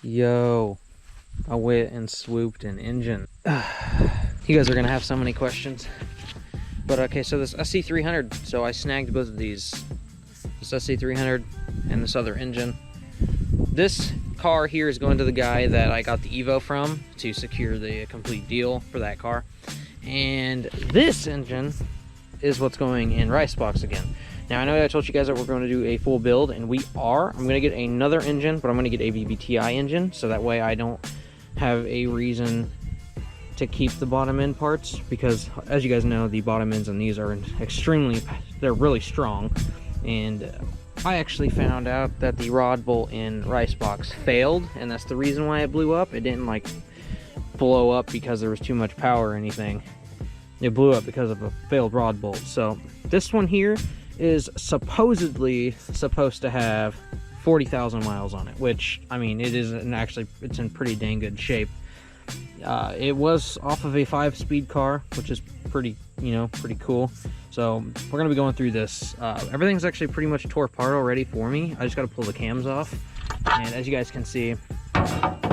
Yo, I went and swooped an engine. You guys are gonna have so many questions. But okay, so this SC300, so I snagged both of these. This SC300 and this other engine. This car here is going to the guy that I got the Evo from to secure the complete deal for that car. And this engine is what's going in Ricebox again. Now, I know I told you guys that we're going to do a full build, and we are. I'm going to get another engine, but I'm going to get a vvti engine, so that way I don't have a reason to keep the bottom end parts, because as you guys know, the bottom ends on these are they're really strong. And I actually found out that the rod bolt in Ricebox failed, and that's the reason why it blew up. It didn't like blow up because there was too much power or anything. It blew up because of a failed rod bolt. So this one here is supposedly supposed to have 40,000 miles on it, which, I mean, it is actually, it's in pretty dang good shape. It was off of a 5-speed car, which is pretty, pretty cool. So we're gonna be going through this. Everything's actually pretty much tore apart already for me. I just gotta pull the cams off. And as you guys can see,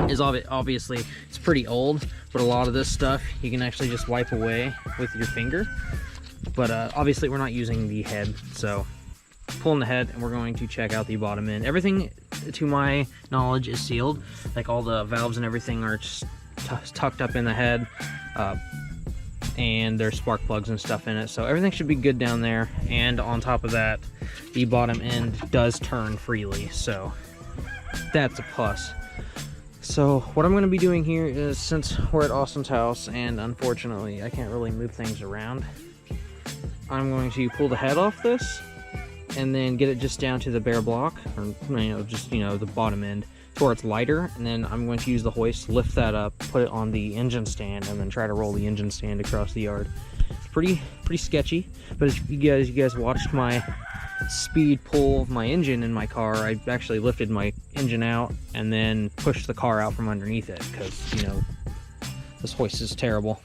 is obviously it's pretty old, but a lot of this stuff you can actually just wipe away with your finger. But obviously we're not using the head, so pulling the head, and we're going to check out the bottom end. Everything, to my knowledge, is sealed. Like all the valves and everything are just tucked up in the head, and there's spark plugs and stuff in it, so everything should be good down there. And on top of that, the bottom end does turn freely, so that's a plus. So what I'm going to be doing here is, since we're at Austin's house and unfortunately I can't really move things around, I'm going to pull the head off this and then get it just down to the bare block, or just the bottom end, to where it's lighter, and then I'm going to use the hoist, lift that up, put it on the engine stand, and then try to roll the engine stand across the yard. It's pretty sketchy, but if you guys watched my speed pull of my engine in my car, I actually lifted my engine out and then pushed the car out from underneath it, because this hoist is terrible.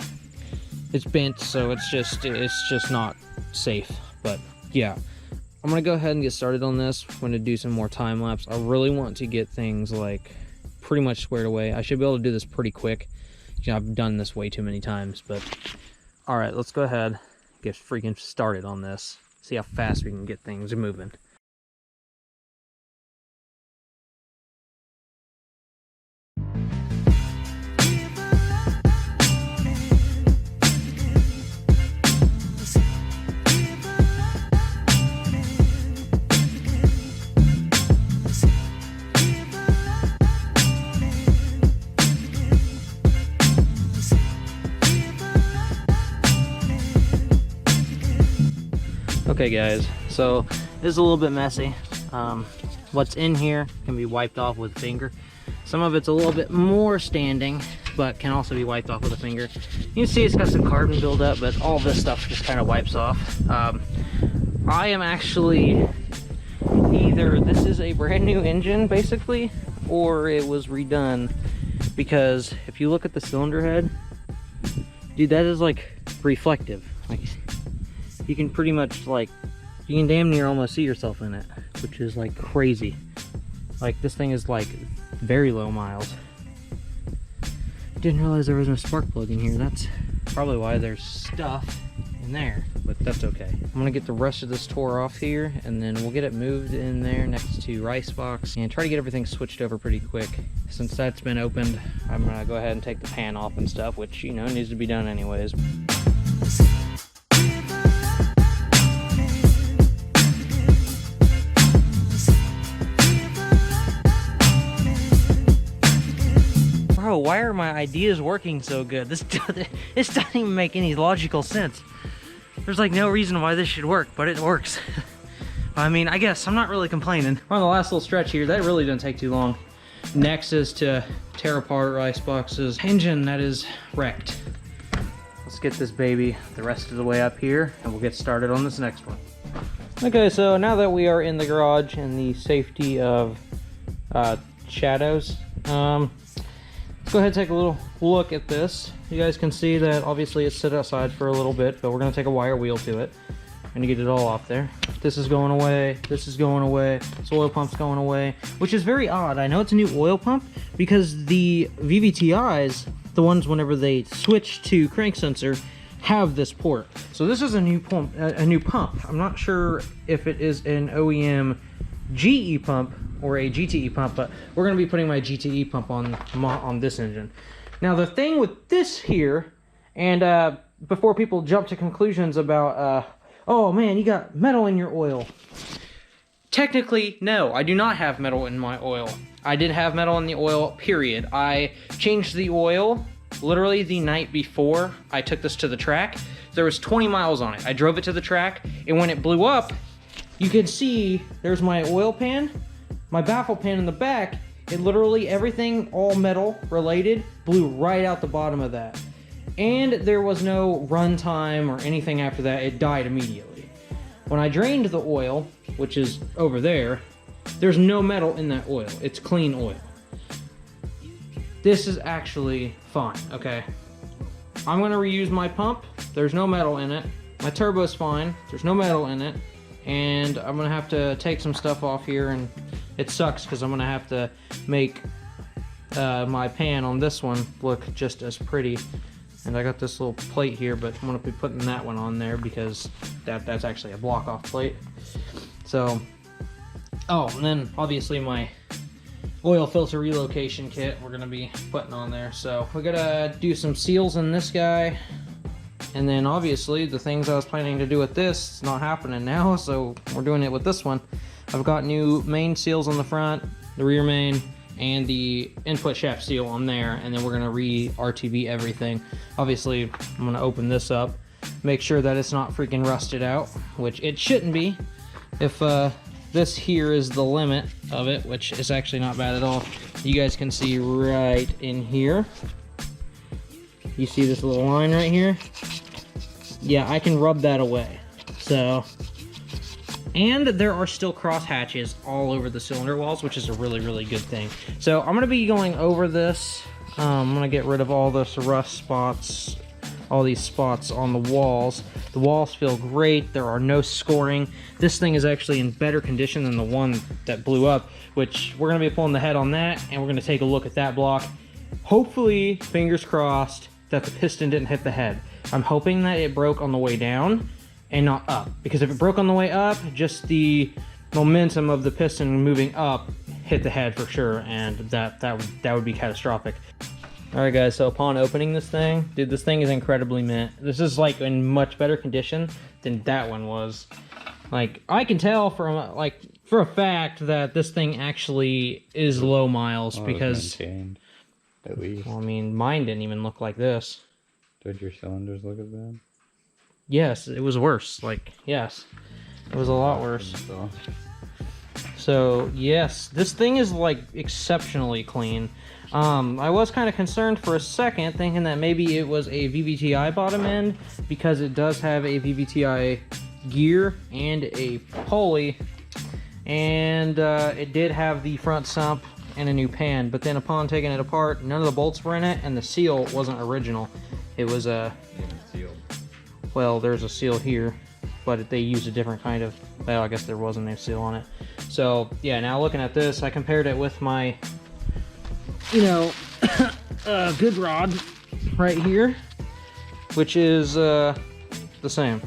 It's bent, so it's just not safe. But yeah, I'm gonna go ahead and get started on this. I'm gonna do some more time lapse. I really want to get things like pretty much squared away. I should be able to do this pretty quick. I've done this way too many times, but all right, let's go ahead, get freaking started on this. See how fast we can get things moving. Okay guys, so this is a little bit messy. What's in here can be wiped off with a finger. Some of it's a little bit more standing, but can also be wiped off with a finger. You can see it's got some carbon buildup, but all this stuff just kind of wipes off. I am actually, either this is a brand new engine basically, or it was redone, because if you look at the cylinder head, dude, that is like reflective. Like, you can pretty much, like, you can damn near almost see yourself in it, which is like crazy. Like, this thing is like very low miles. Didn't realize there was no spark plug in here. That's probably why there's stuff in there, but that's okay. I'm gonna get the rest of this tore off here, and then we'll get it moved in there next to Ricebox and try to get everything switched over pretty quick. Since that's been opened, I'm gonna go ahead and take the pan off and stuff, which needs to be done anyways. Bro, why are my ideas working so good? This doesn't even make any logical sense. There's like no reason why this should work, but it works. I mean, I guess I'm not really complaining. We're on the last little stretch here. That really doesn't take too long. Next is to tear apart Ricebox's engine that is wrecked. Let's get this baby the rest of the way up here, and we'll get started on this next one. Okay, so now that we are in the garage in the safety of shadows, let's go ahead and take a little look at this. You guys can see that obviously it's set aside for a little bit, but we're going to take a wire wheel to it Gonna get it all off there. This is going away, this is going away, this oil pump's going away, which is very odd. I know it's a new oil pump because the vvti's, the ones whenever they switch to crank sensor, have this port. So this is a new pump. I'm not sure if it is an OEM GE pump or a GTE pump, but we're going to be putting my GTE pump on this engine. Now the thing with this here, and before people jump to conclusions about, oh man, you got metal in your oil. Technically, no, I do not have metal in my oil. I did have metal in the oil, period. I changed the oil literally the night before I took this to the track. There was 20 miles on it. I drove it to the track, and when it blew up, you can see there's my oil pan, my baffle pan in the back. It literally, everything, all metal related, blew right out the bottom of that. And there was no run time or anything after that. It died immediately. When I drained the oil, which is over there, there's no metal in that oil. It's clean oil. This is actually fine, okay? I'm gonna reuse my pump. There's no metal in it. My turbo's fine. There's no metal in it. And I'm gonna have to take some stuff off here, and it sucks because I'm gonna have to make my pan on this one look just as pretty. And I got this little plate here, but I'm gonna be putting that one on there because that's actually a block off plate. So, oh, and then obviously my oil filter relocation kit we're gonna be putting on there. So we gotta do some seals in this guy, and then obviously the things I was planning to do with this, it's not happening now, so we're doing it with this one. I've got new main seals on the front, the rear main, and the input shaft seal on there, and then we're gonna re-RTV everything. Obviously I'm gonna open this up, make sure that it's not freaking rusted out, which it shouldn't be. If this here is the limit of it, which is actually not bad at all. You guys can see right in here. You see this little line right here? Yeah, I can rub that away. So, and there are still cross hatches all over the cylinder walls, which is a really, really good thing. So I'm gonna be going over this. I'm gonna get rid of all this rust spots, all these spots on the walls. The walls feel great. There are no scoring. This thing is actually in better condition than the one that blew up, which we're gonna be pulling the head on that, and we're gonna take a look at that block. Hopefully, fingers crossed, that the piston didn't hit the head. I'm hoping that it broke on the way down and not up, because if it broke on the way up, just the momentum of the piston moving up hit the head for sure, and that would be catastrophic. Alright guys, so upon opening this thing, dude, this thing is incredibly mint. This is like in much better condition than that one was. Like, I can tell from, like, for a fact that this thing actually is low miles, because... maintained, at least. Well, I mean, mine didn't even look like this. Did your cylinders look as bad? Yes, it was worse. Like, yes. It was a lot worse. So, yes, this thing is, like, exceptionally clean. I was kind of concerned for a second, thinking that maybe it was a vvti bottom end, because it does have a vvti gear and a pulley, and it did have the front sump and a new pan, but then upon taking it apart, none of the bolts were in it, and the seal wasn't original. It was a... well, there's a seal here, but they used a different kind of... well, I guess there wasn't no seal on it. So, yeah, now looking at this, I compared it with my... you know, good rod right here, which is the same.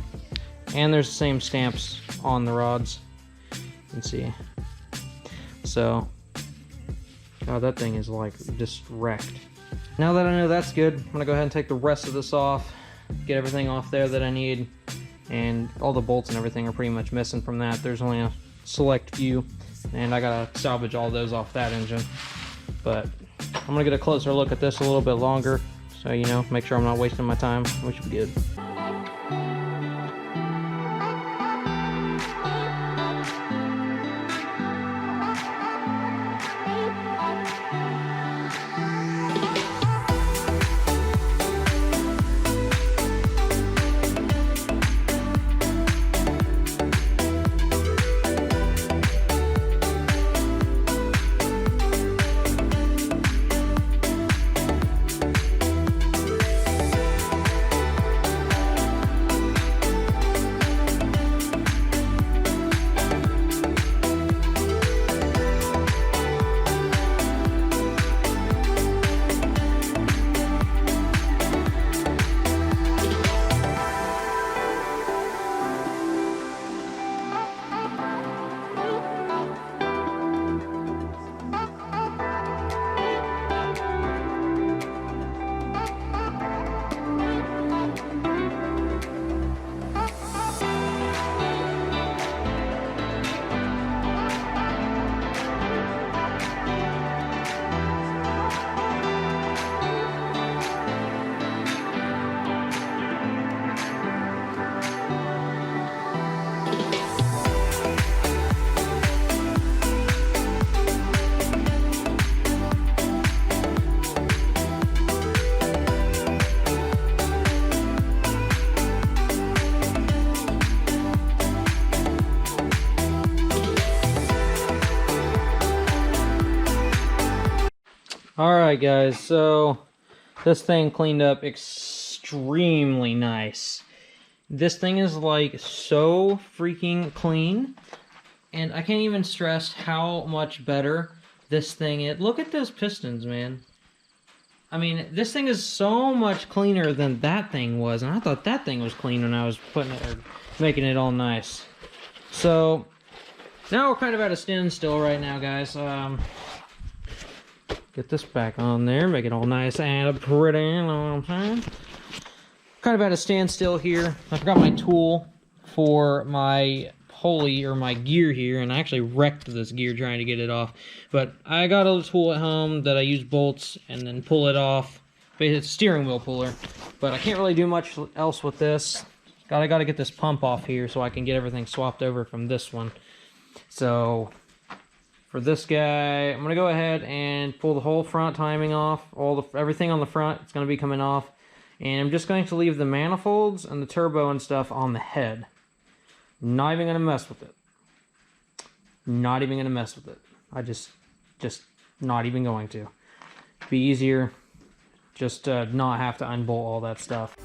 And there's the same stamps on the rods. You can see. So, God, that thing is like just wrecked. Now that I know that's good, I'm gonna go ahead and take the rest of this off, get everything off there that I need, and all the bolts and everything are pretty much missing from that. There's only a select few, and I gotta salvage all those off that engine. But I'm gonna get a closer look at this a little bit longer, so you know, make sure I'm not wasting my time. We should be good. Alright guys, so this thing cleaned up extremely nice. This thing is like so freaking clean, and I can't even stress how much better this thing is. Look at those pistons, man. I mean, this thing is so much cleaner than that thing was, and I thought that thing was clean when I was putting it, or making it all nice. So now we're kind of at a standstill right now, guys. Get this back on there, make it all nice and pretty, you know what I'm saying? Kind of at a standstill here. I forgot my tool for my pulley or my gear here, and I actually wrecked this gear trying to get it off. But I got a tool at home that I use bolts and then pull it off. It's a steering wheel puller, but I can't really do much else with this. I gotta get this pump off here so I can get everything swapped over from this one. So for this guy, I'm gonna go ahead and pull the whole front timing off. Everything on the front, it's gonna be coming off. And I'm just going to leave the manifolds and the turbo and stuff on the head. Not even gonna mess with it. Not even gonna mess with it. I just not even going to. Be easier just to not have to unbolt all that stuff.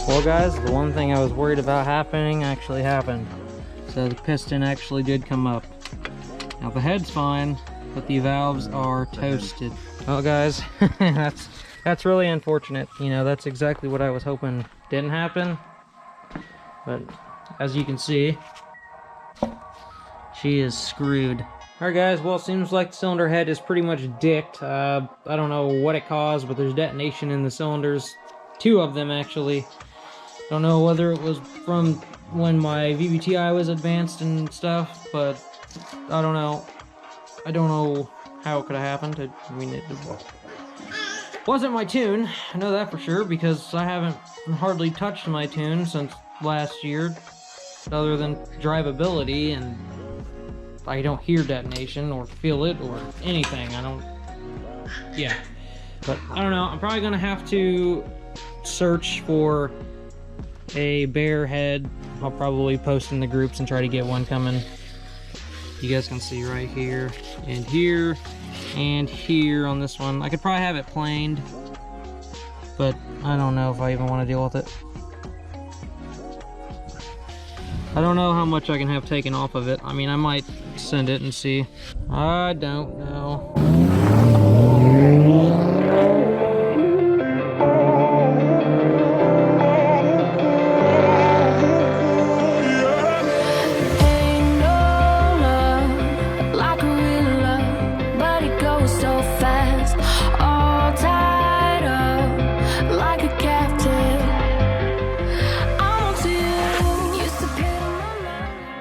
Well guys, the one thing I was worried about happening actually happened. So the piston actually did come up. Now the head's fine, but the valves are toasted. Well guys, that's really unfortunate. You know, that's exactly what I was hoping didn't happen. But as you can see, she is screwed. Alright guys, well it seems like the cylinder head is pretty much dicked. I don't know what it caused, but there's detonation in the cylinders. 2 of them actually. Don't know whether it was from when my vvti was advanced and stuff, but I don't know. I don't know how it could have happened. I mean, it wasn't my tune. I know that for sure, because I haven't hardly touched my tune since last year, other than drivability, and I don't hear detonation or feel it or anything. Yeah. But I don't know. I'm probably gonna have to search for a bare head. I'll probably post in the groups and try to get one coming. You guys can see right here and here and here on this one. I could probably have it planed, but I don't know if I even want to deal with it. I don't know how much I can have taken off of it. I mean, I might send it and see. I don't know.